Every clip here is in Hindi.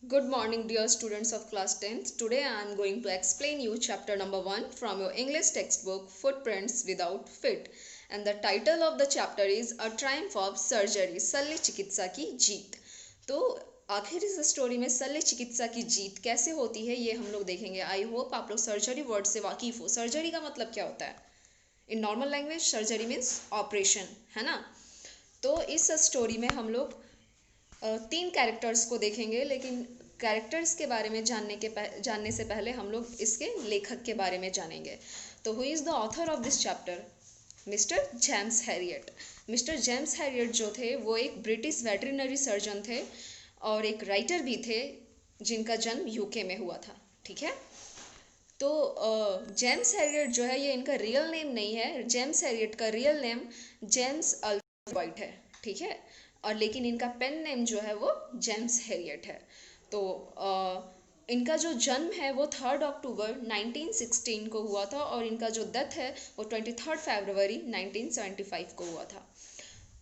Good morning, dear students of class 10th. Today I am going to explain you chapter number 1 from your English textbook Footprints Without Feet. And the title of the chapter is A Triumph of Surgery, शल्य चिकित्सा की जीत. तो आखिर इस स्टोरी में शल्य चिकित्सा की जीत कैसे होती है ये हम लोग देखेंगे. आई होप आप लोग सर्जरी वर्ड से वाकिफ हो. सर्जरी का मतलब क्या होता है? In normal language surgery means operation, है ना. तो इस स्टोरी में हम लोग तीन कैरेक्टर्स को देखेंगे, लेकिन कैरेक्टर्स के बारे में जानने से पहले हम लोग इसके लेखक के बारे में जानेंगे. तो who is the author of this chapter? Mister James Harriet. Mister James Harriet जो थे वो एक ब्रिटिश वेटरिनरी सर्जन थे और एक राइटर भी थे जिनका जन्म यूके में हुआ था. ठीक है. तो जेम्स हैरियट जो है ये इनका रियल नेम नहीं है. जेम्स हैरियट का real name James Alfred white है. ठीक है. और लेकिन इनका पेन नेम जो है वो जेम्स हैरियट है. तो इनका जो जन्म है वो 3 अक्टूबर 1916 को हुआ था और इनका जो डेथ है वो 23 फरवरी 1975 को हुआ था.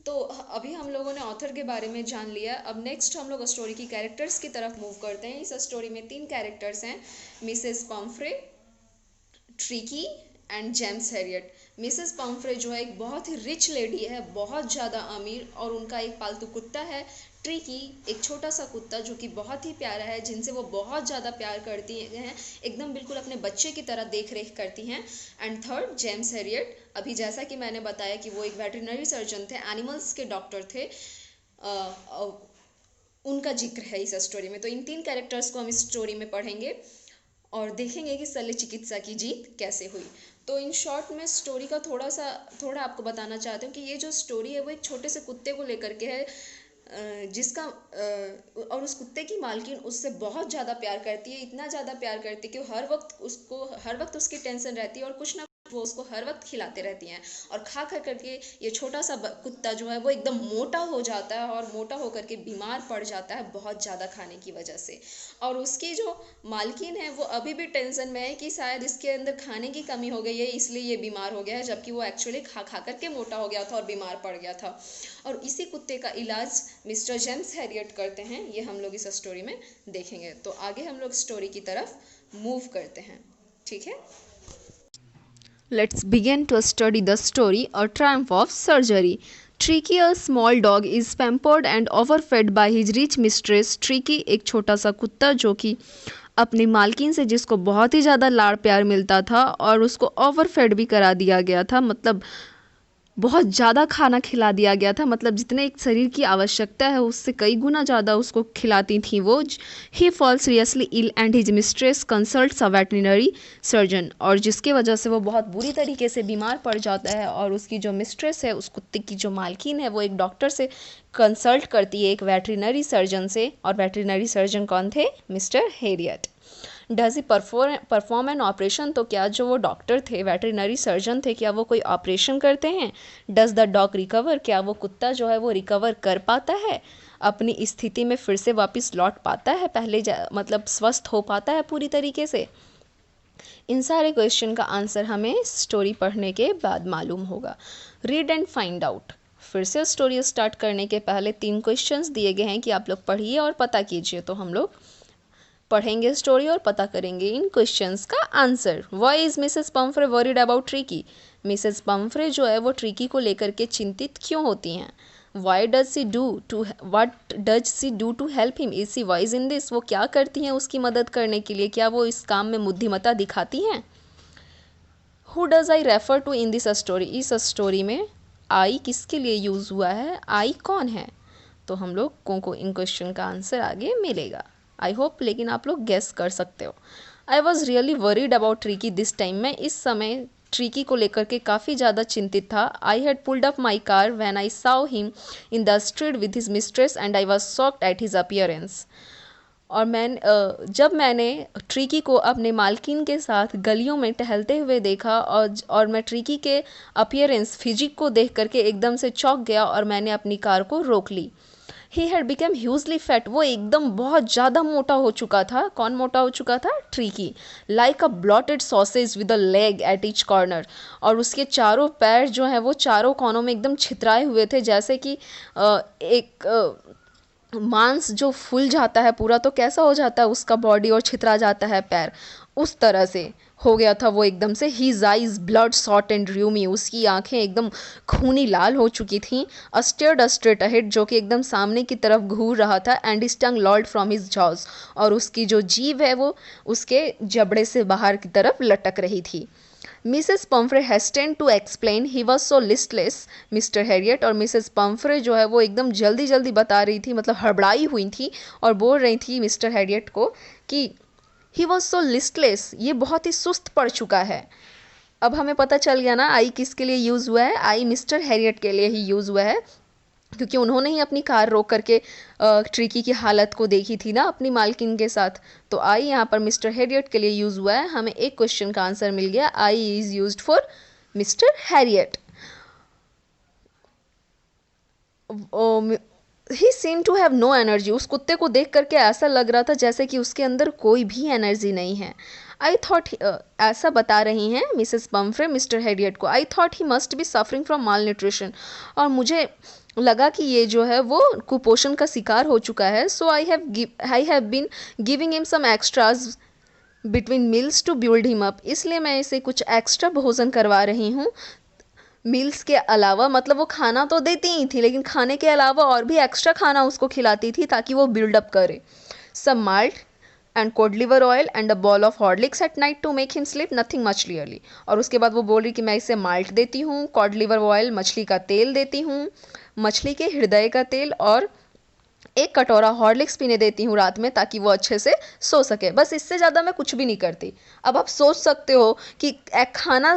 तो अभी हम लोगों ने ऑथर के बारे में जान लिया. अब नेक्स्ट हम लोग स्टोरी की कैरेक्टर्स की तरफ मूव करते हैं. इस स्टोरी में 3 कैरेक्टर्स हैं, Mrs Pomfrey, tricky and James Harriet. Mrs Pumphrey जो है एक बहुत ही रिच लेडी है, बहुत ज़्यादा अमीर, और उनका एक पालतू कुत्ता है ट्रिकी, एक छोटा सा कुत्ता जो कि बहुत ही प्यारा है, जिनसे वो बहुत ज़्यादा प्यार करती हैं, एकदम बिल्कुल अपने बच्चे की तरह देख रेख करती हैं. And third James Harriet. अभी जैसा कि मैंने बताया कि वो एक वेटरिनरी सर्जन थे, एनिमल्स के डॉक्टर थे. उनका जिक्र है इस स्टोरी में. तो इन 3 कैरेक्टर्स को हम इस स्टोरी में पढ़ेंगे और देखेंगे कि शल्य चिकित्सा की जीत कैसे हुई. तो इन शॉर्ट में स्टोरी का थोड़ा आपको बताना चाहती हूँ कि ये जो स्टोरी है वो एक छोटे से कुत्ते को लेकर के है, जिसका और उस कुत्ते की मालकिन उससे बहुत ज़्यादा प्यार करती है. इतना ज़्यादा प्यार करती है कि हर वक्त उसकी टेंशन रहती है और कुछ ना वो उसको हर वक्त खिलाते रहती हैं. और खा कर करके ये छोटा सा कुत्ता जो है वो एकदम मोटा हो जाता है और मोटा होकर के बीमार पड़ जाता है बहुत ज़्यादा खाने की वजह से. और उसकी जो मालकिन है वो अभी भी टेंशन में है कि शायद इसके अंदर खाने की कमी हो गई है इसलिए ये बीमार हो गया है, जबकि वो एक्चुअली खा खा करके मोटा हो गया था और बीमार पड़ गया था. और इसी कुत्ते का इलाज मिस्टर जेम्स हैरियट करते हैं, ये हम लोग इस स्टोरी में देखेंगे. तो आगे हम लोग स्टोरी की तरफ मूव करते हैं. ठीक है. Let's begin to study the story, A Triumph of Surgery. Tricky, a small dog, is pampered and overfed by his rich mistress. Tricky एक छोटा सा कुत्ता जो कि अपनी मालकिन से जिसको बहुत ही ज़्यादा लाड़ प्यार मिलता था और उसको ओवरफेड भी करा दिया गया था, मतलब बहुत ज़्यादा खाना खिला दिया गया था, मतलब जितने एक शरीर की आवश्यकता है उससे कई गुना ज़्यादा उसको खिलाती थी वो. He fall seriously ill and his mistress consults a veterinary surgeon. और जिसके वजह से वो बहुत बुरी तरीके से बीमार पड़ जाता है और उसकी जो मिस्ट्रेस है, उस कुत्ते की जो मालकिन है, वो एक डॉक्टर से कंसल्ट करती है, एक वेटरिनरी सर्जन से. और वेटरिनरी सर्जन कौन थे? Mister Harriet. Does he perform an operation. तो क्या जो वो डॉक्टर थे, वेटरिनरी सर्जन थे, क्या वो कोई ऑपरेशन करते हैं? Does the dog recover. क्या वो कुत्ता जो है वो रिकवर कर पाता है, अपनी स्थिति में फिर से वापस लौट पाता है, मतलब स्वस्थ हो पाता है पूरी तरीके से? इन सारे क्वेश्चन का आंसर हमें स्टोरी पढ़ने के बाद मालूम होगा. Read and find out. फिर से स्टोरी स्टार्ट करने के पहले 3 क्वेश्चंस दिए गए हैं कि आप लोग पढ़िए और पता कीजिए. तो हम लोग पढ़ेंगे स्टोरी और पता करेंगे इन क्वेश्चंस का answer. Why is Mrs Pomfrey worried about tricky. Mrs Pumphrey जो है वो ट्रिकी को लेकर के चिंतित क्यों होती हैं? What does she do to help him. Is she wise in this. वो क्या करती हैं उसकी मदद करने के लिए? क्या वो इस काम में बुद्धिमत्ता दिखाती हैं? Who does I refer to in this story. इस स्टोरी में आई किसके लिए यूज़ हुआ है? आई कौन है? तो हम लोग को इन क्वेश्चन का आंसर आगे मिलेगा. आई होप लेकिन आप लोग गेस कर सकते हो. I was really worried about tricky this time. मैं इस समय ट्रिकी को लेकर के काफ़ी ज़्यादा चिंतित था. I had pulled up my car when I Sao him in the street with his mistress and I was shocked at his appearance. और जब मैंने ट्रिकी को अपने मालकिन के साथ गलियों में टहलते हुए देखा और मैं ट्रिकी के अपीयरेंस फिजिक को देख करके एकदम से चौंक गया और मैंने अपनी कार को रोक ली. He had become hugely fat. वो एकदम बहुत ज़्यादा मोटा हो चुका था. कौन मोटा हो चुका था? Tricky. Like a blotted sausage with a leg at each corner. और उसके चारों पैर जो हैं वो चारों कोनों में एकदम छितराए हुए थे, जैसे कि एक मांस जो फूल जाता है पूरा, तो कैसा हो जाता है उसका बॉडी और छितरा जाता है पैर, उस तरह से हो गया था वो एकदम से। His eyes blood shot and rheumy, उसकी आंखें एकदम खूनी लाल हो चुकी थीं। अस्टेयर्ड स्ट्रेट अहेड, जो कि एकदम सामने की तरफ घूर रहा था। And his tongue Lord from his jaws, और उसकी जो जीभ है वो उसके जबड़े से बाहर की तरफ लटक रही थी। Mrs Pumphrey hastened to explain he was so listless Mr Herriot, और मिसेस पम्फ्रे जो है वो एकदम जल्दी जल्दी बता रही थी, मतलब हड़बड़ाई हुई थी और बोल रही थी मिस्टर हैरियट को कि ही वॉज सो लिस्टलेस, ये बहुत ही सुस्त पड़ चुका है। अब हमें पता चल गया ना आई किसके लिए यूज़ हुआ है, आई मिस्टर हैरियट के लिए ही यूज़ हुआ है, क्योंकि उन्होंने ही अपनी कार रोक करके ट्रिकी की हालत को देखी थी ना अपनी मालकिन के साथ। तो आई यहाँ पर मिस्टर हैरियट के लिए यूज़ हुआ है। हमें एक क्वेश्चन का आंसर मिल गया, I is used for Mr Herriot. He seem to have no energy, उस कुत्ते को देख करके ऐसा लग रहा था जैसे कि उसके अंदर कोई भी एनर्जी नहीं है। आई थॉट, ऐसा बता रही हैं मिसेस पम्फ्रे मिस्टर हैरियट को, I thought he must be suffering from mall nutrition, और मुझे लगा कि ये जो है वो कुपोषण का शिकार हो चुका है। So I have been giving him some extras between meals to build him up, इसलिए मैं इसे कुछ एक्स्ट्रा भोजन करवा रही हूँ मील्स के अलावा। मतलब वो खाना तो देती ही थी, लेकिन खाने के अलावा और भी एक्स्ट्रा खाना उसको खिलाती थी ताकि वो बिल्डअप करे। Some malt and cod liver oil and a ball of Horlicks at night to make him sleep, nothing much clearly. और उसके बाद वो बोल रही कि मैं इसे माल्ट देती हूँ, कॉड लिवर ऑयल मछली का तेल देती हूँ, मछली के हृदय का तेल, और एक कटोरा हॉर्लिक्स पीने देती हूँ रात में ताकि वो अच्छे से सो सके। बस इससे ज़्यादा मैं कुछ भी नहीं करती। अब आप सोच सकते हो कि एक खाना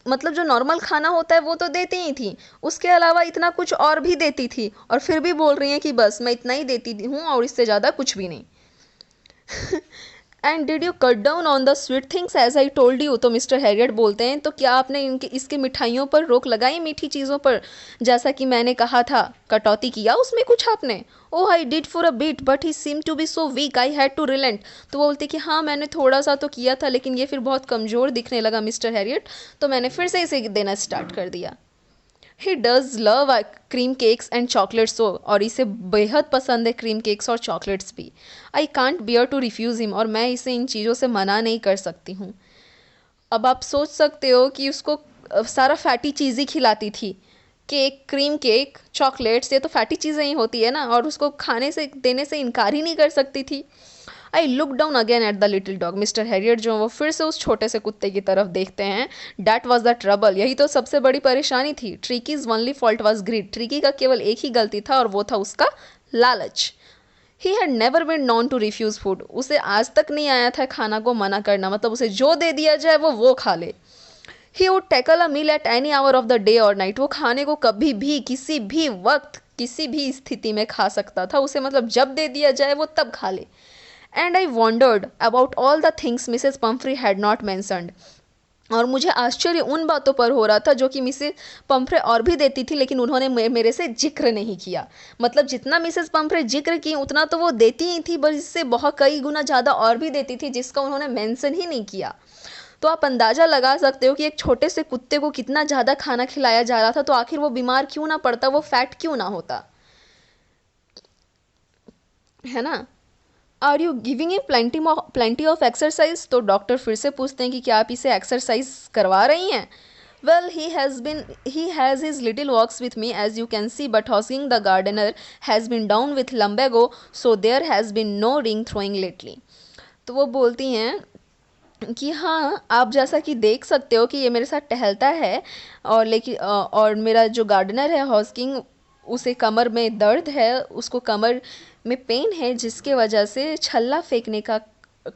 मतलब जो नॉर्मल खाना होता है वो तो देती ही थी, उसके अलावा इतना कुछ और भी देती थी, और फिर भी बोल रही हैं कि बस मैं इतना ही देती हूँ और इससे ज़्यादा कुछ भी नहीं। And did you cut down on the sweet things as I told you, तो मिस्टर हैरियट बोलते हैं तो क्या आपने इनके इसके मिठाइयों पर रोक लगाई, मीठी चीज़ों पर, जैसा कि मैंने कहा था, कटौती किया उसमें कुछ आपने। Oh I did for a bit but he seem to be so weak I had to relent, तो वो बोलती कि हाँ मैंने थोड़ा सा तो किया था, लेकिन ये फिर बहुत कमज़ोर दिखने लगा मिस्टर हैरियट, तो मैंने फिर से इसे देना स्टार्ट कर दिया। He does love cream cakes and chocolates, और इसे बेहद पसंद है क्रीम केक्स और चॉकलेट्स भी। I can't bear to refuse him, और मैं इसे इन चीज़ों से मना नहीं कर सकती हूँ। अब आप सोच सकते हो कि उसको सारा फैटी चीज़ ही खिलाती थी, केक, क्रीम केक, चॉकलेट्स, ये तो फैटी चीज़ें ही होती है ना, और उसको खाने से देने से इनकार ही नहीं कर सकती थी। I look down again at the little dog, mister Harriet जो वो फिर से उस छोटे से कुत्ते की तरफ देखते हैं। डैट वॉज द ट्रबल, यही तो सबसे बड़ी परेशानी थी। Tricki's only fault was greed, Tricki का केवल एक ही गलती था और वो था उसका लालच। He had never been known to refuse food, उसे आज तक नहीं आया था खाना को मना करना, मतलब उसे जो दे दिया जाए वो खा ले। He would tackle a meal at any hour of the day और नाइट, वो खाने को कभी भी किसी भी वक्त किसी भी स्थिति में खा सकता था, उसे मतलब जब दे दिया जाए वो तब खा ले। And I wandered about all the things Mrs Pomfrey had not mentioned, और मुझे आश्चर्य उन बातों पर हो रहा था जो कि मिसेस पम्फ्रे और भी देती थी, लेकिन उन्होंने मेरे से जिक्र नहीं किया। मतलब जितना मिसेस पम्फ्रे जिक्र की उतना तो वो देती ही थी, बस इससे बहुत कई गुना ज़्यादा और भी देती थी जिसका उन्होंने मेंशन ही नहीं किया। तो आप अंदाज़ा लगा सकते हो कि एक छोटे से कुत्ते को कितना ज़्यादा खाना खिलाया जा रहा था, तो आखिर वो बीमार क्यों ना पड़ता, वो फैट क्यों ना होता, है ना। Are you giving a plenty of exercise, तो डॉक्टर फिर से पूछते हैं कि क्या आप इसे एक्सरसाइज करवा रही हैं। Well he has his little walks with me as you can see, but Hosking the gardener has been down with lumbago, so there has been no ring throwing lately. तो वो बोलती हैं कि हाँ आप जैसा कि देख सकते हो कि ये मेरे साथ टहलता है, और लेकिन और मेरा जो गार्डनर है हॉस्किंग, उसे कमर में दर्द है, उसको कमर में पेन है, जिसके वजह से छल्ला फेंकने का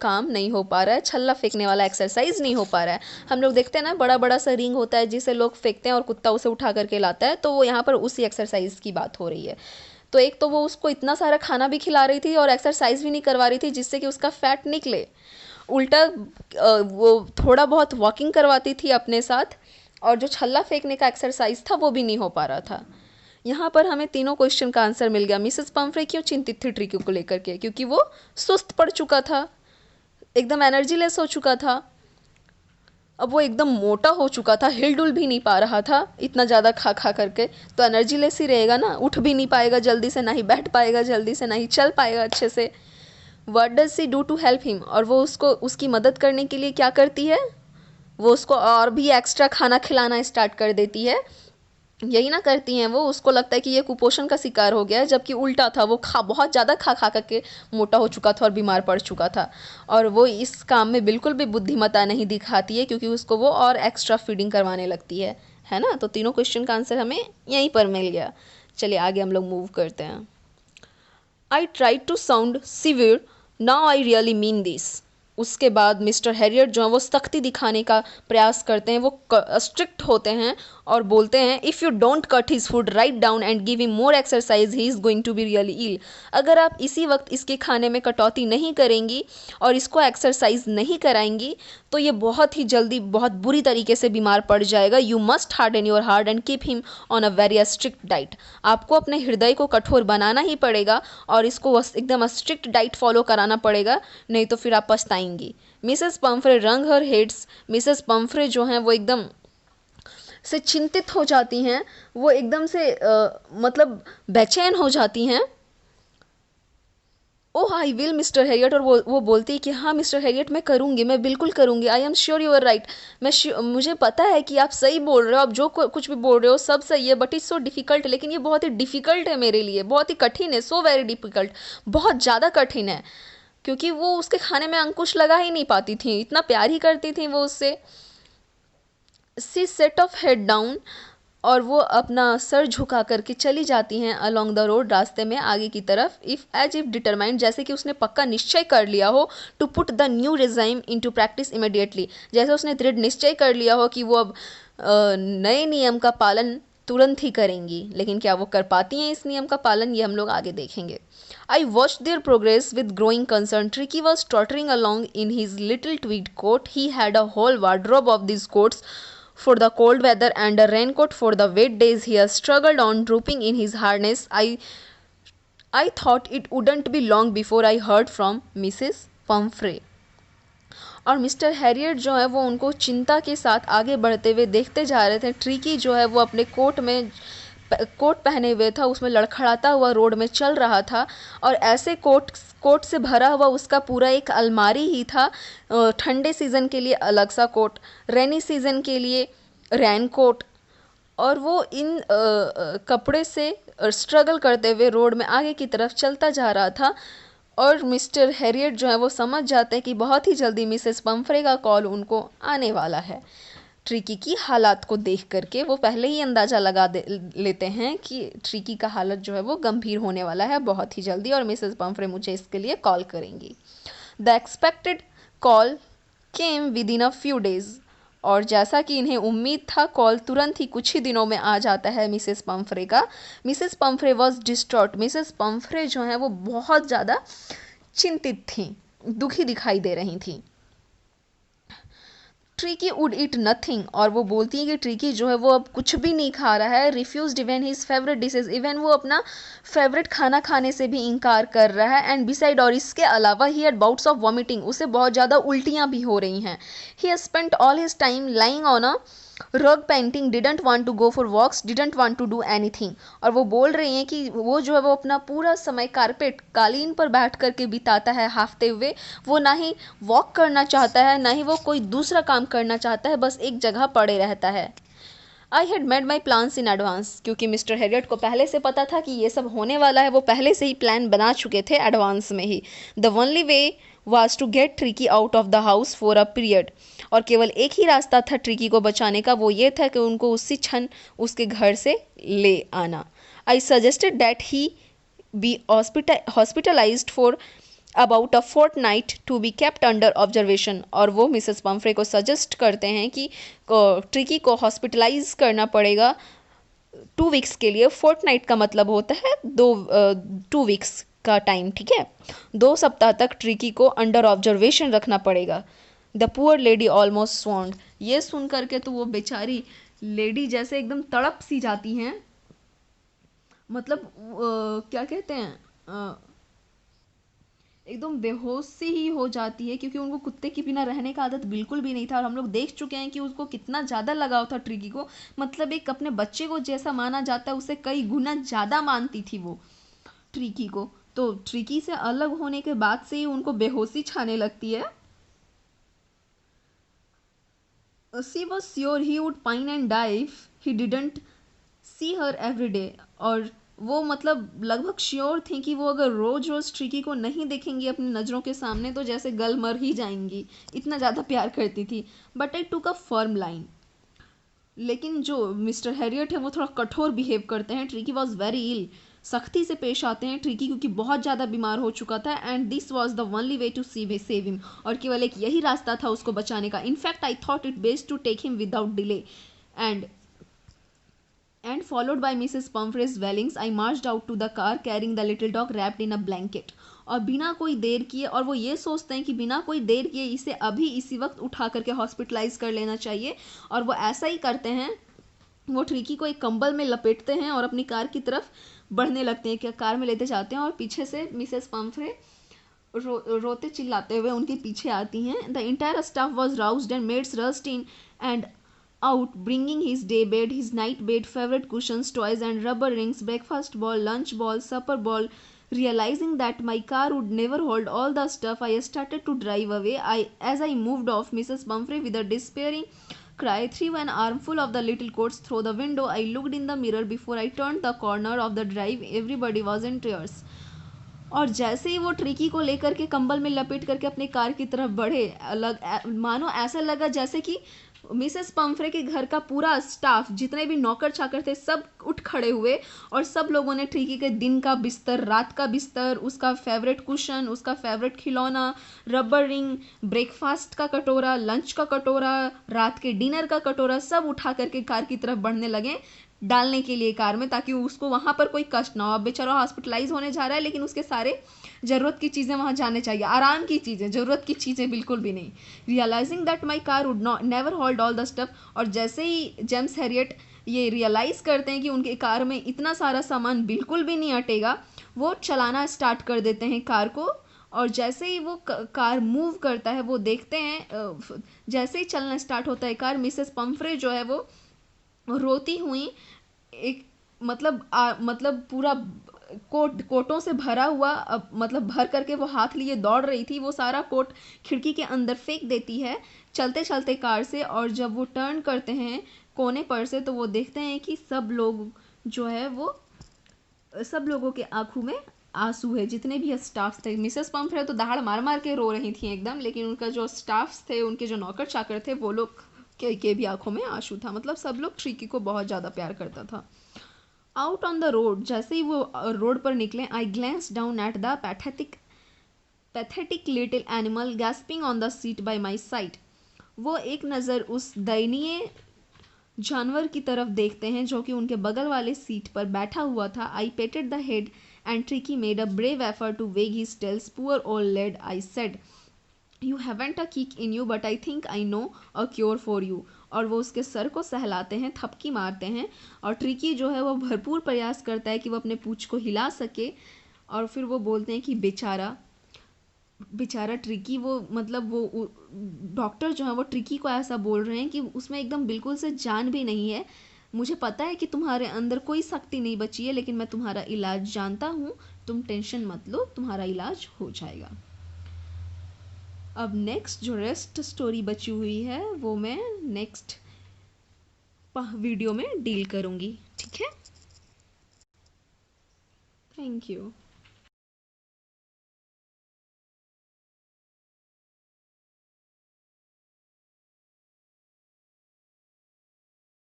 काम नहीं हो पा रहा है, छल्ला फेंकने वाला एक्सरसाइज नहीं हो पा रहा है। हम लोग देखते हैं ना बड़ा बड़ा सा रिंग होता है जिसे लोग फेंकते हैं और कुत्ता उसे उठा करके लाता है, तो वो यहाँ पर उसी एक्सरसाइज की बात हो रही है। तो एक तो वो उसको इतना सारा खाना भी खिला रही थी और एक्सरसाइज भी नहीं करवा रही थी जिससे कि उसका फैट निकले, उल्टा वो थोड़ा बहुत वॉकिंग करवाती थी अपने साथ, और जो छल्ला फेंकने का एक्सरसाइज था वो भी नहीं हो पा रहा था। यहाँ पर हमें तीनों क्वेश्चन का आंसर मिल गया। मिसेस पम्फ्रे क्यों चिंतित थी ट्रिकी को लेकर के, क्योंकि वो सुस्त पड़ चुका था, एकदम एनर्जी लेस हो चुका था। अब वो एकदम मोटा हो चुका था, हिल डुल भी नहीं पा रहा था इतना ज़्यादा खा खा करके। तो एनर्जी लेस ही रहेगा ना, उठ भी नहीं पाएगा जल्दी से, ना ही बैठ पाएगा जल्दी से, ना ही चल पाएगा अच्छे से। What does she do to help him, और वो उसको उसकी मदद करने के लिए क्या करती है, वो उसको और भी एक्स्ट्रा खाना खिलाना स्टार्ट कर देती है। यही ना करती हैं वो, उसको लगता है कि ये कुपोषण का शिकार हो गया है, जबकि उल्टा था, वो बहुत ज़्यादा खा खा करके मोटा हो चुका था और बीमार पड़ चुका था। और वो इस काम में बिल्कुल भी बुद्धिमत्ता नहीं दिखाती है, क्योंकि उसको वो और एक्स्ट्रा फीडिंग करवाने लगती है ना। तो तीनों क्वेश्चन का आंसर हमें यहीं पर मिल गया। चलिए आगे हम लोग मूव करते हैं। I try to sound severe, now I really mean this. उसके बाद मिस्टर हैरियट जो है वो सख्ती दिखाने का प्रयास करते हैं, वो स्ट्रिक्ट होते हैं और बोलते हैं, if you don't cut his food right down and give him more exercise he is going to be really ill. अगर आप इसी वक्त इसके खाने में कटौती नहीं करेंगी और इसको एक्सरसाइज नहीं कराएंगी तो ये बहुत ही जल्दी बहुत बुरी तरीके से बीमार पड़ जाएगा। You must harden your heart and keep him on a very strict diet. आपको अपने हृदय को कठोर बनाना ही पड़ेगा और इसको एकदम स्ट्रिक्ट डाइट फॉलो कराना पड़ेगा, नहीं तो फिर आप पछताएंगी। मिसेस पम्फ्रे रंग हर हेड्स। मिसेस पम्फ्रे जो हैं वो एकदम से चिंतित हो जाती हैं, वो एकदम से मतलब बेचैन हो जाती हैं। ओह आई विल मिस्टर हैरियट, और वो बोलती है कि हाँ मिस्टर हैरियट मैं करूँगी, मैं बिल्कुल करूँगी। I am sure you are right, मुझे पता है कि आप सही बोल रहे हो, आप जो कुछ भी बोल रहे हो सब सही है, बट इट्स सो डिफ़िकल्ट, लेकिन ये बहुत ही डिफ़िकल्ट है मेरे लिए, बहुत ही कठिन है, सो वेरी डिफ़िकल्ट, बहुत ज़्यादा कठिन है। क्योंकि वो उसके खाने में अंकुश लगा ही नहीं पाती थी, इतना प्यार ही करती थी वो उससे। सी सेट ऑफ हेड डाउन, और वो अपना सर झुका करके चली जाती हैं अलोंग द रोड, रास्ते में आगे की तरफ। इफ़ डिटरमाइंड, जैसे कि उसने पक्का निश्चय कर लिया हो, to put the new regime into practice immediately, जैसे उसने दृढ़ निश्चय कर लिया हो कि वो अब नए नियम का पालन तुरंत ही करेंगी। लेकिन क्या वो कर पाती हैं इस नियम का पालन, ये हम लोग आगे देखेंगे। I watched their progress with growing concern. Tricky was tottering along in his little tweed coat. He had a whole wardrobe of these coats for the cold weather and a raincoat for the wet days. He struggled on, drooping in his harness. I thought it wouldn't be long before I heard from Mrs. Pumphrey. और मिस्टर हैरियट जो है वो उनको चिंता के साथ आगे बढ़ते हुए देखते जा रहे थे। ट्रिकी जो है वो अपने कोट पहने हुए था, उसमें लड़खड़ाता हुआ रोड में चल रहा था, और ऐसे कोट से भरा हुआ उसका पूरा एक अलमारी ही था। ठंडे सीज़न के लिए अलग सा कोट, रेनी सीज़न के लिए रेन कोट, और वो इन कपड़े से स्ट्रगल करते हुए रोड में आगे की तरफ चलता जा रहा था। और मिस्टर हैरियट जो है वो समझ जाते हैं कि बहुत ही जल्दी मिसेस पम्फ्रे का कॉल उनको आने वाला है। ट्रिकी की हालात को देख करके वो पहले ही अंदाज़ा लेते हैं कि ट्रिकी का हालत जो है वो गंभीर होने वाला है बहुत ही जल्दी, और मिसेस पम्फ्रे मुझे इसके लिए कॉल करेंगी। The expected call came with in a few days, और जैसा कि इन्हें उम्मीद था कॉल तुरंत ही कुछ ही दिनों में आ जाता है मिसेस पम्फ्रे का। Mrs Pomfrey was distraught. Mrs Pumphrey जो हैं वो बहुत ज़्यादा चिंतित थी, दुखी दिखाई दे रही थी। ट्रिकी वुड ईट नथिंग, और वो बोलती है कि ट्रिकी जो है वो अब कुछ भी नहीं खा रहा है। Refuse even his favourite dishes, even वो अपना फेवरेट खाना खाने से भी इनकार कर रहा है। एंड बिसाइड, और इसके अलावा he had bouts of vomiting, उसे बहुत ज़्यादा उल्टियाँ भी हो रही हैं। He spent all his time lying on a rug panting, didn't want to go for walks, didn't want to do anything. और वो बोल रही हैं कि वो जो है वो अपना पूरा समय कारपेट कालीन पर बैठ करके बिताता है हाफते हुए। वो ना ही वॉक करना चाहता है, ना ही वो कोई दूसरा काम करना चाहता है, बस एक जगह पड़े रहता है। I had made my plans in advance, क्योंकि मिस्टर हैरियट को पहले से पता था कि ये सब होने वाला है, वो पहले से ही प्लान बना चुके थे एडवांस में ही। The only way was to get Tricki out of the house for a period, और केवल एक ही रास्ता था ट्रिकी को बचाने का, वो ये था कि उनको उसी क्षण उसके घर से ले आना। I suggested that he be hospitalised for about a fortnight to be kept under observation, और वो मिसेस पम्फ्रे को सजेस्ट करते हैं कि ट्रिकी को हॉस्पिटलाइज करना पड़ेगा 2 वीक्स के लिए। फोर्टनाइट का मतलब होता है 2 वीक्स का टाइम, ठीक है। 2 सप्ताह तक ट्रिकी को अंडर ऑब्जर्वेशन रखना पड़ेगा। द पुअर लेडी ऑलमोस्ट स्वॉन्ड, ये सुन करके तो वो बेचारी लेडी जैसे एकदम तड़प सी जाती हैं, मतलब क्या कहते हैं, एकदम बेहोशी ही हो जाती है, क्योंकि उनको कुत्ते के बिना रहने का आदत बिल्कुल भी नहीं था। और हम लोग देख चुके हैं कि उसको कितना ज़्यादा लगाव था ट्रिकी को, मतलब एक अपने बच्चे को जैसा माना जाता है उससे कई गुना ज़्यादा मानती थी वो ट्रिकी को। तो ट्रिकी से अलग होने के बाद से ही उनको बेहोशी छाने लगती है। She was sure he would pine and die if he didn't see her every day. और वो मतलब लगभग श्योर थी कि वो अगर रोज रोज ट्रिकी को नहीं देखेंगी अपनी नज़रों के सामने तो जैसे गल मर ही जाएंगी, इतना ज़्यादा प्यार करती थी। But I took a firm line. लेकिन जो मिस्टर हैरियट है वो थोड़ा कठोर बिहेव करते हैं। ट्रिकी वॉज वेरी इल, सख्ती से पेश आते हैं ट्रिकी, क्योंकि बहुत ज़्यादा बीमार हो चुका था। And this was the only way to save him, और केवल एक यही रास्ता था उसको बचाने का। In fact I thought it best to take him without delay. And followed by Mrs. Pumphrey's dwellings, I marched out to the car carrying the little dog wrapped in a blanket. और बिना कोई देर किए, और वो ये सोचते हैं कि बिना कोई देर किए इसे अभी इसी वक्त उठा करके हॉस्पिटलाइज कर लेना चाहिए, और वो ऐसा ही करते हैं। वो ट्रिकी को एक कंबल में लपेटते हैं और अपनी कार की तरफ बढ़ने लगते हैं, कि कार में लेते जाते हैं। और पीछे से मिसेस पम्फ्रे रोते चिल्लाते हुए उनके पीछे आती हैं। The entire staff was roused and maids rushed in and out, bringing his day bed, his night bed, favorite cushions, toys and rubber rings, breakfast ball, lunch ball, supper ball. Realizing that my car would never hold all the stuff, I started to drive away. As I moved off, Mrs. Pumphrey, with a despairing cry, threw an armful of the little coats through the window. I looked in the mirror before I turned the corner of the drive. Everybody was in tears. और जैसे ही वो ट्रिकी को लेकर के कंबल में लपेट करके अपने कार की तरफ बढ़े, मानो ऐसा लगा जैसे कि मिसेस पम्फ्रे के घर का पूरा स्टाफ, जितने भी नौकर चाकर थे, सब उठ खड़े हुए। और सब लोगों ने ट्रिकी के दिन का बिस्तर, रात का बिस्तर, उसका फेवरेट कुशन, उसका फेवरेट खिलौना, रबर रिंग, ब्रेकफास्ट का कटोरा, लंच का कटोरा, रात के डिनर का कटोरा, सब उठा करके कार की तरफ बढ़ने लगे डालने के लिए कार में, ताकि उसको वहाँ पर कोई कष्ट ना हो। अब बेचारा हॉस्पिटलाइज होने जा रहा है, लेकिन उसके सारे ज़रूरत की चीज़ें वहाँ जाने चाहिए, आराम की चीज़ें, ज़रूरत की चीज़ें बिल्कुल भी नहीं। Realising that my car would not never hold all the stuff. और जैसे ही जेम्स हैरियट ये रियलाइज़ करते हैं कि उनके कार में इतना सारा सामान बिल्कुल भी नहीं अटेगा, वो चलाना स्टार्ट कर देते हैं कार को। और जैसे ही वो कार मूव करता है, वो देखते हैं जैसे ही चलना स्टार्ट होता है कार, मिसेस पम्फ्रे जो है वो रोती हुई एक मतलब पूरा कोटों से भरा हुआ, मतलब भर करके वो हाथ लिए दौड़ रही थी, वो सारा कोट खिड़की के अंदर फेंक देती है चलते चलते कार से। और जब वो टर्न करते हैं कोने पर से, तो वो देखते हैं कि सब लोग जो है वो, सब लोगों के आंखों में आंसू है, जितने भी स्टाफ थे। मिसेस पम्फ्रे तो दहाड़ मार मार के रो रही थी एकदम, लेकिन उनका जो स्टाफ थे, उनके जो नौकर चाकर थे, वो लोग के भी आंखों में आंसू था। मतलब सब लोग ट्रिकी को बहुत ज़्यादा प्यार करता था। आउट ऑन द रोड, जैसे ही वो रोड पर निकले, I glance down at the pathetic little animal gasping on the seat by my side. वो एक नज़र उस दयनीय जानवर की तरफ देखते हैं जो कि उनके बगल वाले सीट पर बैठा हुआ था। I patted the head and Tricki made a brave effort to wag his tails. Poor old lad, I said, you haven't a kick in you, but I think I know a cure for you. और वो उसके सर को सहलाते हैं, थपकी मारते हैं। और ट्रिकी जो है वो भरपूर प्रयास करता है कि वो अपने पूंछ को हिला सके। और फिर वो बोलते हैं कि बेचारा बेचारा ट्रिकी, वो मतलब वो डॉक्टर जो है वो ट्रिकी को ऐसा बोल रहे हैं कि उसमें एकदम बिल्कुल से जान भी नहीं है। मुझे पता है कि तुम्हारे अंदर कोई शक्ति नहीं बची है, लेकिन मैं तुम्हारा इलाज जानता हूँ, तुम टेंशन मत लो, तुम्हारा इलाज हो जाएगा। अब नेक्स्ट जो रेस्ट स्टोरी बची हुई है वो मैं नेक्स्ट वीडियो में डील करूँगी, ठीक है। Thank you.